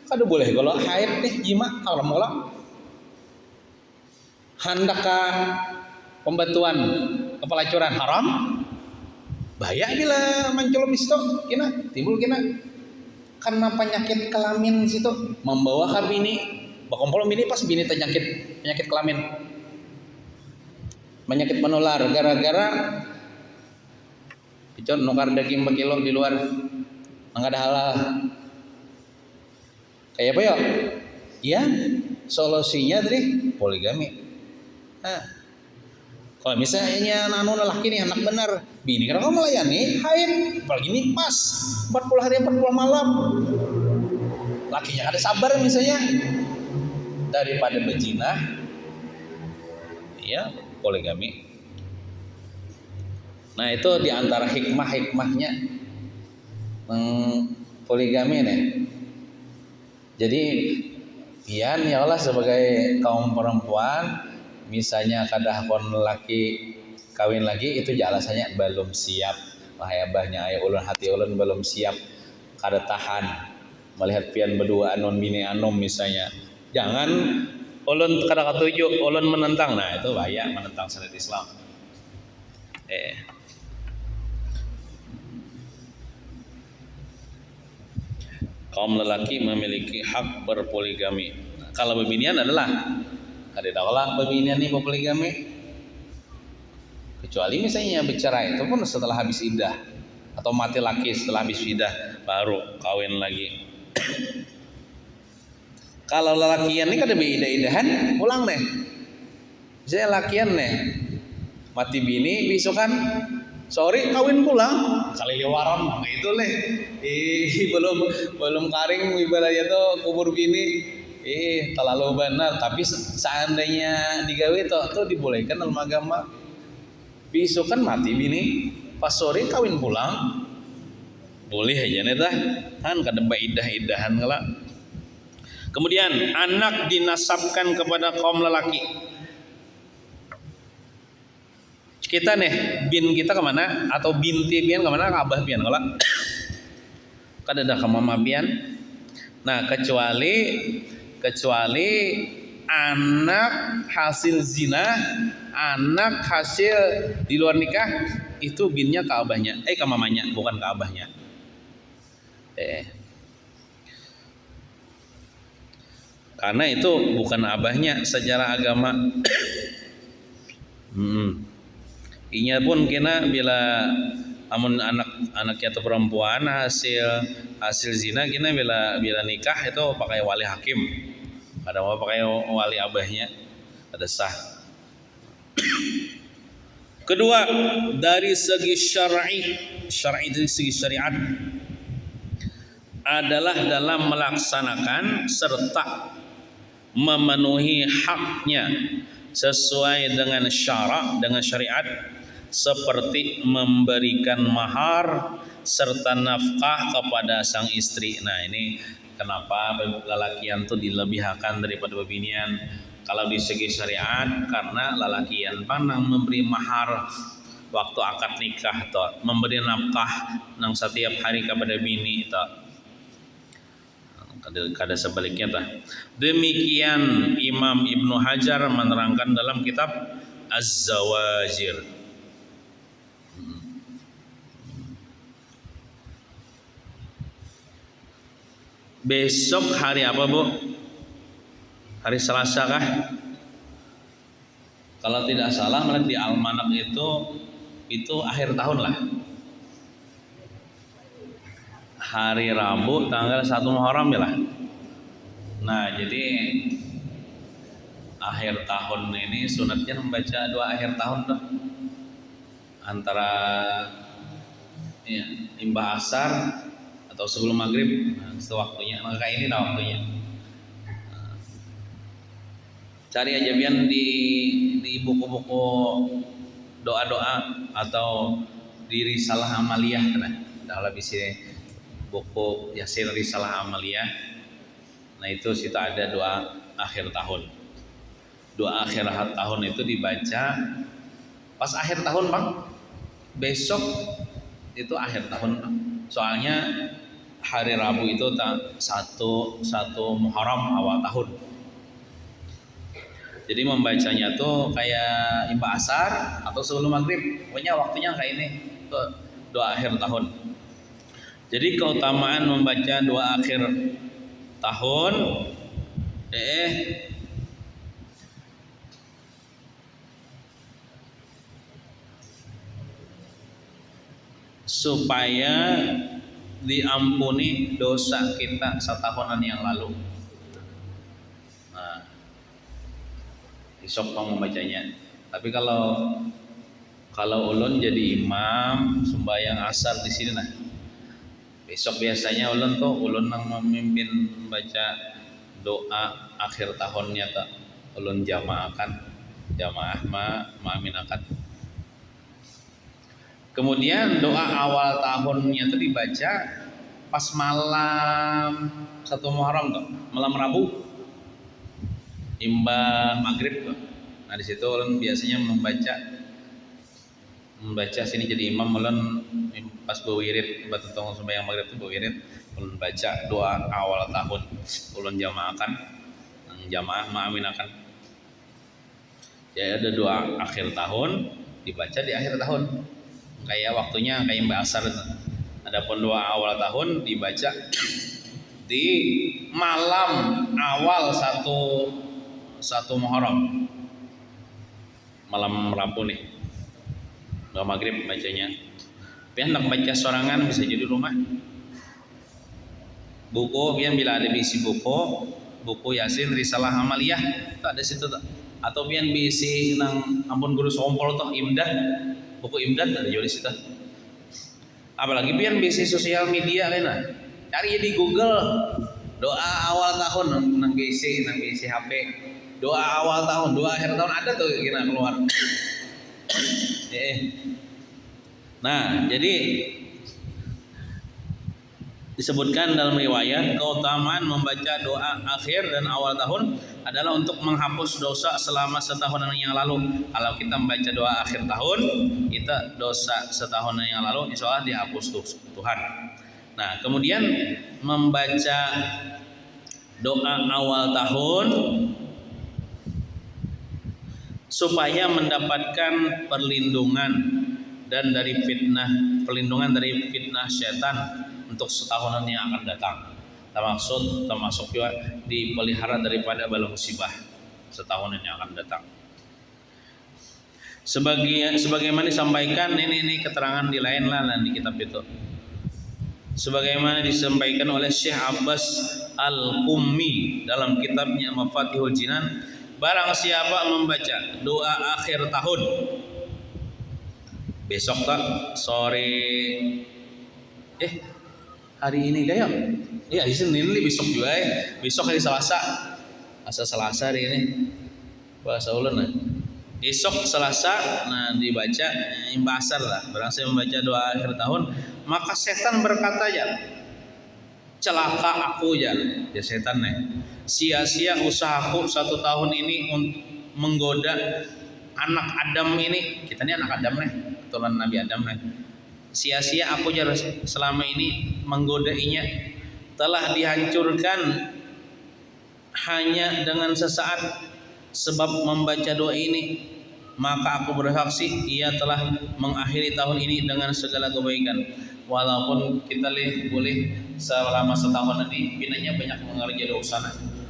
kada boleh kalau haid nih jima haram kalau. Hendak ka pembatuan kepelacuran haram. Bahaya gila manculum isto kina timbul kina. Karena penyakit kelamin situ membawa ke bini. Bakompol bini pas bini penyakit kelamin. Penyakit menular gara-gara picon nukar daging berkilo di luar enggak ada halal. Kayak apa ya? Ya, solusinya tadi poligami. Kalau misalnya anu lelaki nih anak benar, bini kan kamu melayani haid, apalagi nih pas 40 hari 40 malam. Lakinya kada sabar misalnya daripada berzina. Ya, poligami. Nah, itu diantara hikmah-hikmahnya poligami nih. Jadi pian ya Allah sebagai kaum perempuan misalnya kada kon laki kawin lagi itu alasannya belum siap. Wahai abahnya aya ulun hati ulun belum siap kada tahan melihat pian berdua anon bini anom misalnya. Jangan ulun kada katuju, ulun menentang. Nah, itu bahaya menentang syariat Islam. Kaum lelaki memiliki hak berpoligami. Kalau bebinian adalah Ada daulah pembinian nih poligami. Kecuali misalnya bercerai itu pun setelah habis iddah atau mati laki setelah habis iddah baru kawin lagi. Kalau lelakian ini kan ada idah-idahan pulang nih. Misalnya lakian nih mati bini besok kan sorry kawin pulang kali lewaran nah itu leh belum karing ibaratnya tuh kubur bini terlalu benar tapi seandainya digawe tuh dibolehkan dalam agama besok kan mati bini pas sore kawin pulang boleh aja nih dah kan kadang idah-idahan kala. Kemudian anak dinasabkan kepada kaum lelaki. Kita nih bin kita kemana atau binti pian kemana ke abah pian kalau kan ada ke mama pian. Nah kecuali anak hasil zina, anak hasil di luar nikah itu binnya ke abahnya, ke mamanya bukan ke abahnya. Karena itu bukan abahnya secara agama. Inya pun kena bila amun anaknya atau perempuan hasil zina kena bila nikah itu pakai wali hakim. Kadang pakai wali abahnya ada sah. Kedua dari segi syar'i dari segi syariat adalah dalam melaksanakan serta memenuhi haknya sesuai dengan syarak dengan syariat seperti memberikan mahar serta nafkah kepada sang istri. Nah ini kenapa lelakian itu dilebihkan daripada bebinian kalau di segi syariat karena lelakian pandang memberi mahar waktu akad nikah atau memberi nafkah nang setiap hari kepada bini itu kada sebaliknya tah. Demikian Imam Ibnu Hajar menerangkan dalam kitab Az-Zawajir. Besok hari apa Bu? Hari Selasa kah? Kalau tidak salah malah di almanak itu akhir tahun lah. Hari Rabu tanggal 1 Muharram ya lah. Nah jadi akhir tahun ini sunatnya membaca doa akhir tahun tuh antara ya, imbah asar atau sebelum maghrib sewaktunya maka ini dah waktunya. Cari aja biar di buku-buku doa-doa atau di risalah amaliyah kan dalam isi buku Yasin Risalah Amaliyah. Nah itu situ ada doa akhir tahun. Doa akhir tahun itu dibaca pas akhir tahun Bang. Besok itu akhir tahun Bang. Soalnya hari Rabu itu satu Muharram awal tahun. Jadi membacanya tuh kayak imbah asar atau sebelum maghrib. Pokoknya waktunya kayak ini tuh doa akhir tahun. Jadi keutamaan membaca doa akhir tahun supaya diampuni dosa kita setahunan yang lalu. Nah, besok mau membacanya. Tapi kalau ulun jadi imam sembahyang asar di sini nah. Besok biasanya ulun nang memimpin baca doa akhir tahunnya tak ulun jamaah maaminakan. Kemudian doa awal tahunnya itu dibaca pas malam 1 Muharram tuh, malam Rabu. Imbah maghrib tuh. Nah di situ ulun biasanya membaca sini jadi imam ulun pas berwirid batutong sembahyang maghrib itu berwirid ulun baca doa awal tahun ulun jamaah maaminakan. Ya ada doa akhir tahun dibaca di akhir tahun kayak waktunya kayak Mbak Asar. Adapun doa awal tahun dibaca di malam awal 1 1 Muharram. Malam Rabu nih. Doa maghrib bacanya. Pian nak baca sorangan bisa jadi rumah. Buku pian bila ada bisi buku Yasin, Risalah Amaliyah, tak ada situ tak. Atau pian bisi nang ampun guru sompol toh Imdad, buku Imdad ada juga di situ. Apalagi pian bisi sosial media lainnya. Cari di Google doa awal tahun nang bisi HP. Doa awal tahun, doa akhir tahun ada tuh kira keluar. Nah, jadi disebutkan dalam riwayat keutamaan membaca doa akhir dan awal tahun adalah untuk menghapus dosa selama setahun yang lalu. Kalau kita membaca doa akhir tahun, kita dosa setahun yang lalu insya Allah dihapus Tuhan. Nah, kemudian membaca doa awal tahun supaya mendapatkan perlindungan dari fitnah setan untuk setahunan yang akan datang. Termasuk juga dipelihara daripada bala musibah setahunan yang akan datang. Sebagaimana disampaikan ini keterangan di lain lah di kitab itu. Sebagaimana disampaikan oleh Syekh Abbas Al-Qummi dalam kitabnya Mafatihul Jinan, barang siapa membaca doa akhir tahun besok tak sore hari ini kayak iya Senin ini besok juga besok hari Selasa hari ini bahasa ulun nah. Besok Selasa nah dibaca imbasar lah barang saya membaca doa akhir tahun maka setan berkata ya celaka aku ya setan nih sia-sia usahaku 1 tahun ini menggoda anak Adam ini. Kita ini anak Adam nih keturunan Nabi Adam nih. Sia-sia aku selama ini menggodainya, telah dihancurkan hanya dengan sesaat sebab membaca doa ini. Maka aku bersaksi ia telah mengakhiri tahun ini dengan segala kebaikan. Walaupun kita boleh selama setahun nanti binanya banyak mengerja dosa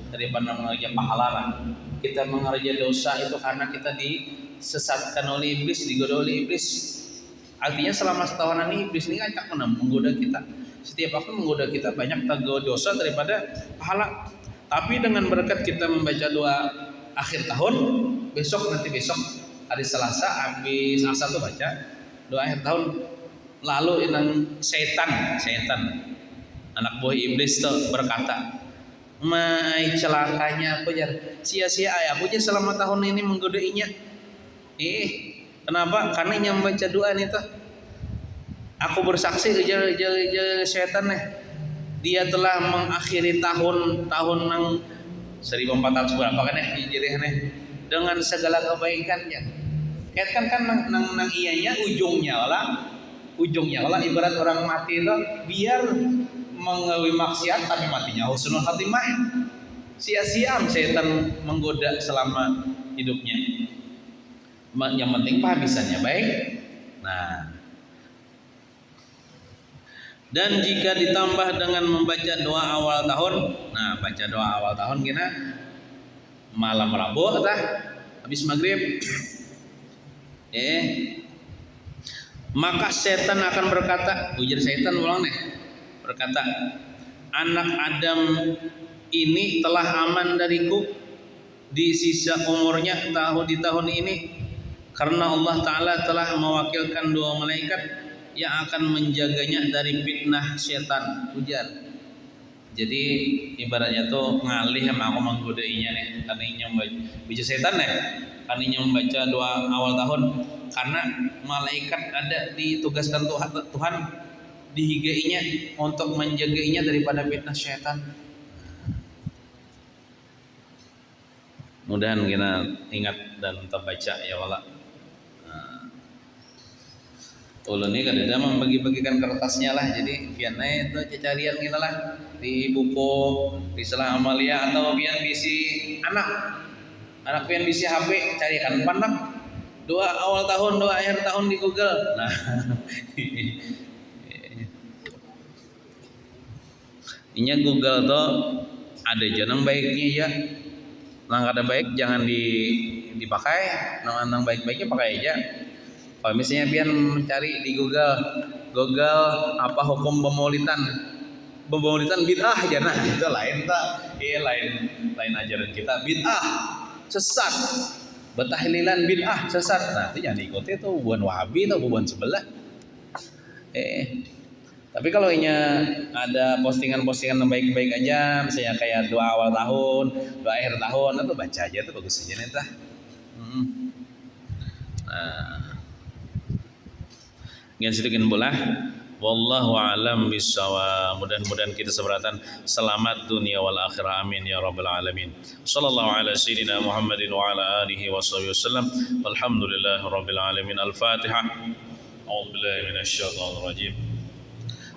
daripada mengerja pahala. Kita mengerja dosa itu karena kita disesatkan oleh iblis, digoda oleh iblis. Artinya selama setahun ini iblis ini acak menggoda kita. Setiap waktu menggoda kita banyak tergoda dosa daripada pahala. Tapi dengan berkat kita membaca doa akhir tahun, besok hari Selasa habis Selasa tuh baca doa akhir tahun. Lalu setan anak buah iblis tuh berkata, "Mai celakanya aku jar. Sia-sia aku aja selama tahun ini menggodainya." Kenapa? Karena yang membaca doa nih tuh. Aku bersaksi setan nih. Dia telah mengakhiri tahun nang 1400 berapa kan hijriah nih dengan segala kebaikannya. Kan nang ianya ujungnya lah ibarat orang mati itu biar mengawi maksiat tapi matinya husnul khatimah. Sia-sia setan menggoda selama hidupnya. Yang penting penghabisannya baik. Nah, dan jika ditambah dengan membaca doa awal tahun, nah baca doa awal tahun kena malam Rabu atau habis maghrib, maka setan akan berkata, ujar setan ulang nih, berkata, anak Adam ini telah aman dariku di sisa umurnya di tahun ini, karena Allah Ta'ala telah mewakilkan 2 malaikat yang akan menjaganya dari fitnah setan. Ujar. Jadi ibaratnya tuh ngalih sama aku menggodainya nih, karena ini membaca setan nih, karena ini membaca doa awal tahun, karena malaikat ada ditugaskan Tuhan dihigainya untuk menjagainya daripada fitnah setan. Mudahan kita ingat dan terbaca ya wala. Ulun ini kadang membagi-bagikan kertasnya lah, jadi piannya itu cacarian kita lah di buku Risalah Amaliyah atau pian bisi anak pian bisi HP carikan pandak doa awal tahun, doa akhir tahun di Google. Nah, inya Google tuh ada jeneng baiknya ya. Nang kada baik jangan dipakai, nang baik-baiknya pakai aja. Kalau misalnya pian mencari di Google apa hukum pemaulidan bid'ah aja, nah itu lain tak, lain ajaran kita, bid'ah sesat, bertahlilan bid'ah sesat, nah itu jangan diikuti tuh, bukan Wahabi atau bukan sebelah. Tapi kalau ada postingan-postingan yang baik-baik aja, misalnya kayak doa awal tahun, doa akhir tahun, itu baca aja tuh bagus aja nih tah. Ngan sedikit bola. Wallahu alam bisawab. Mudah-mudahan kita seberatan selamat dunia wal akhirah, amin ya rabbal alamin. Sallallahu ala sayyidina Muhammadin wa ala alihi wa sahbihi wasallam. Walhamdulillahi rabbil alamin. Al-Fatihah. A'udzu billahi minasy syaithanir rajim.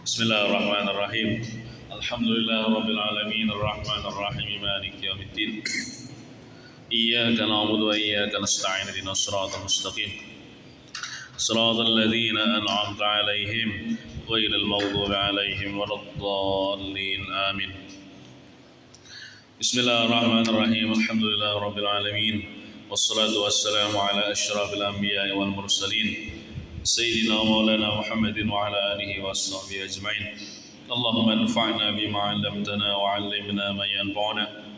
Bismillahirrahmanirrahim. Alhamdulillahi rabbil alamin arrahmanir rahim maliki yaumiddin. Iyyaka na'budu wa iyyaka nasta'in ihdinas siratal mustaqim. صراط الذين أنعمت عليهم غير المغضوب عليهم ولا الضالين آمين. بسم الله الرحمن الرحيم. الحمد لله رب العالمين والصلاة والسلام على أشرف الأنبياء والمرسلين سيدنا مولانا محمد وعلى آله وصحبه أجمعين. اللهم انفعنا بما علمتنا وعلمنا ما ينفعنا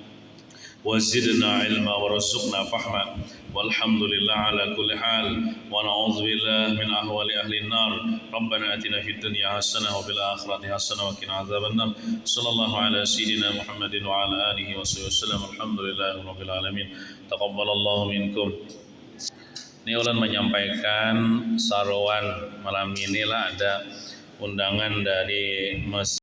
وزدنا علما ورزقنا فهما والحمد لله على كل حال ونعوذ بالله من أهوال أهل النار. ربنا آتنا في الدنيا حسنة وفي الآخرة حسنة وقنا عذاب النار. صلى الله على سيدنا محمد وعلى آله وصحبه وسلم. الحمد لله رب العالمين. تقبل الله منكم. Ini ulun menyampaikan saruan malam inilah ada undangan dari Masjid